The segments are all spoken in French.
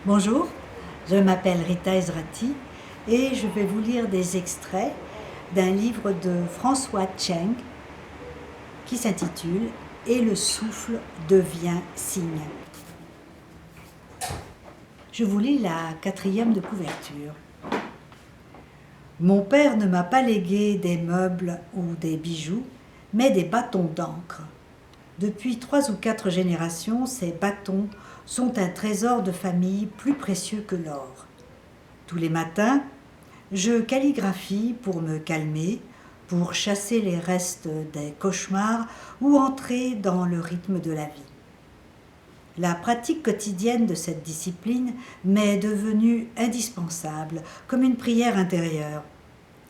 Bonjour, je m'appelle Rita Ezrati et je vais vous lire des extraits d'un livre de François Cheng qui s'intitule « Et le souffle devient cygne ». Je vous lis la 4e de couverture. Mon père ne m'a pas légué des meubles ou des bijoux, mais des bâtons d'encre. Depuis 3 ou 4 générations, ces bâtons sont un trésor de famille plus précieux que l'or. Tous les matins, je calligraphie pour me calmer, pour chasser les restes des cauchemars ou entrer dans le rythme de la vie. La pratique quotidienne de cette discipline m'est devenue indispensable, comme une prière intérieure.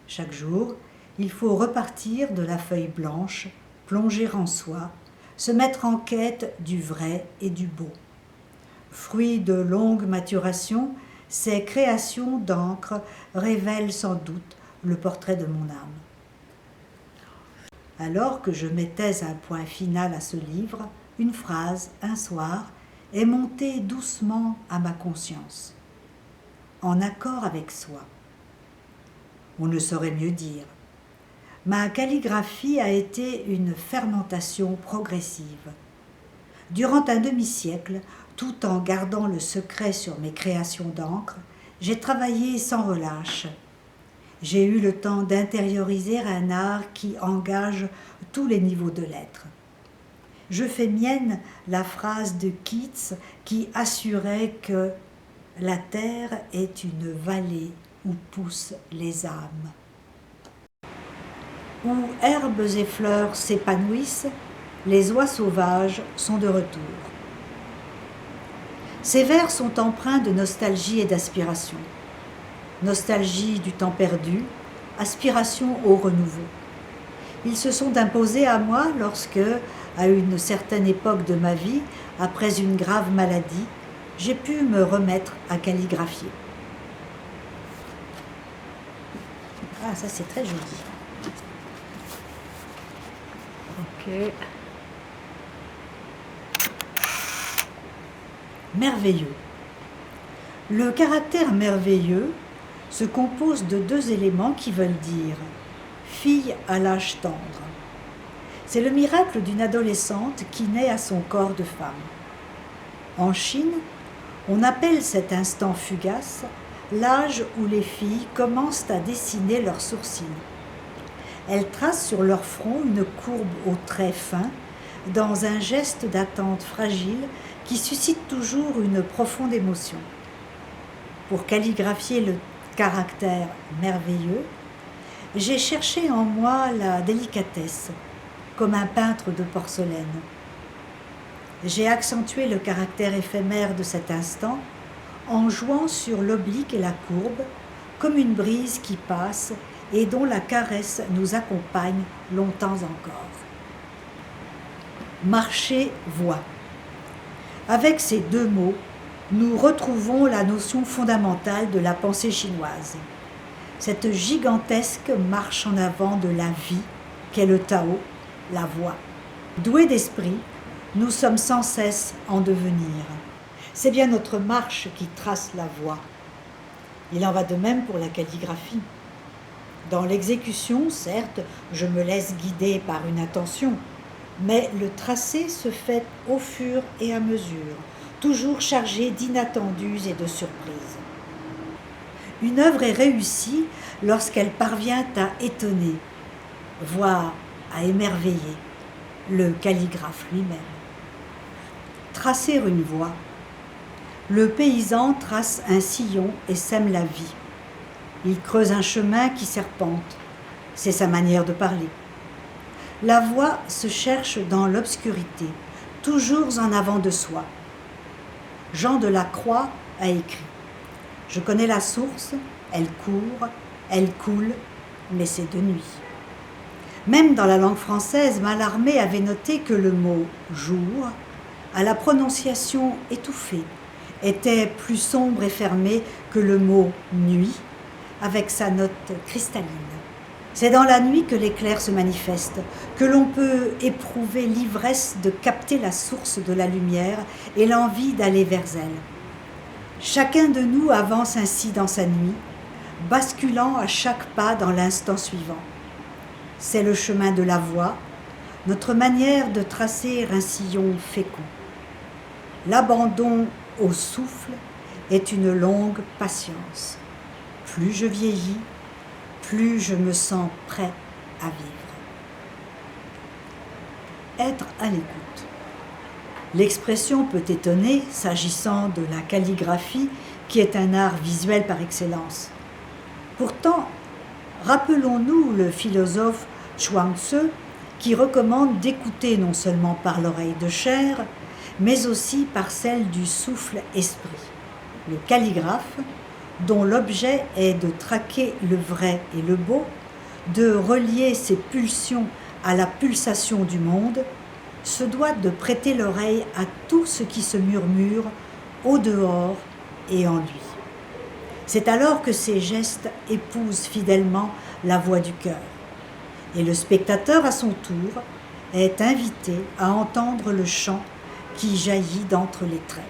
Chaque jour, il faut repartir de la feuille blanche, plonger en soi, se mettre en quête du vrai et du beau. Fruit de longues maturations, ces créations d'encre révèlent sans doute le portrait de mon âme. Alors que je mettais un point final à ce livre, une phrase, un soir, est montée doucement à ma conscience, en accord avec soi. On ne saurait mieux dire. Ma calligraphie a été une fermentation progressive. Durant un demi-siècle, tout en gardant le secret sur mes créations d'encre, j'ai travaillé sans relâche. J'ai eu le temps d'intérioriser un art qui engage tous les niveaux de l'être. Je fais mienne la phrase de Keats qui assurait que « la terre est une vallée où poussent les âmes ». Où herbes et fleurs s'épanouissent, les oies sauvages sont de retour. Ces vers sont empreints de nostalgie et d'aspiration. Nostalgie du temps perdu, aspiration au renouveau. Ils se sont imposés à moi lorsque, à une certaine époque de ma vie, après une grave maladie, j'ai pu me remettre à calligraphier. Ah, ça c'est très joli. Ok. Merveilleux. Le caractère merveilleux se compose de 2 éléments qui veulent dire fille à l'âge tendre. C'est le miracle d'une adolescente qui naît à son corps de femme. En Chine, on appelle cet instant fugace l'âge où les filles commencent à dessiner leurs sourcils. Elles tracent sur leur front une courbe aux traits fins, dans un geste d'attente fragile qui suscite toujours une profonde émotion. Pour calligraphier le caractère merveilleux, j'ai cherché en moi la délicatesse, comme un peintre de porcelaine. J'ai accentué le caractère éphémère de cet instant en jouant sur l'oblique et la courbe, comme une brise qui passe et dont la caresse nous accompagne longtemps encore. Marcher, voix. Avec ces 2 mots, nous retrouvons la notion fondamentale de la pensée chinoise. Cette gigantesque marche en avant de la vie qu'est le Tao, la voix. Doués d'esprit, nous sommes sans cesse en devenir. C'est bien notre marche qui trace la voie. Il en va de même pour la calligraphie. Dans l'exécution, certes, je me laisse guider par une intention, mais le tracé se fait au fur et à mesure, toujours chargé d'inattendus et de surprises. Une œuvre est réussie lorsqu'elle parvient à étonner, voire à émerveiller le calligraphe lui-même. Tracer une voie. Le paysan trace un sillon et sème la vie. Il creuse un chemin qui serpente. C'est sa manière de parler. La voie se cherche dans l'obscurité, toujours en avant de soi. Jean de la Croix a écrit « Je connais la source, elle court, elle coule, mais c'est de nuit ». Même dans la langue française, Mallarmé avait noté que le mot « jour », à la prononciation étouffée, était plus sombre et fermé que le mot « nuit », avec sa note cristalline. C'est dans la nuit que l'éclair se manifeste, que l'on peut éprouver l'ivresse de capter la source de la lumière et l'envie d'aller vers elle. Chacun de nous avance ainsi dans sa nuit, basculant à chaque pas dans l'instant suivant. C'est le chemin de la voix, notre manière de tracer un sillon fécond. L'abandon au souffle est une longue patience. Plus je vieillis, plus je me sens prêt à vivre. Être à l'écoute. L'expression peut étonner s'agissant de la calligraphie qui est un art visuel par excellence. Pourtant, rappelons-nous le philosophe Chuang-Tzu qui recommande d'écouter non seulement par l'oreille de chair, mais aussi par celle du souffle-esprit. Le calligraphe, dont l'objet est de traquer le vrai et le beau, de relier ses pulsions à la pulsation du monde, se doit de prêter l'oreille à tout ce qui se murmure au dehors et en lui. C'est alors que ses gestes épousent fidèlement la voix du cœur. Et le spectateur, à son tour, est invité à entendre le chant qui jaillit d'entre les traits.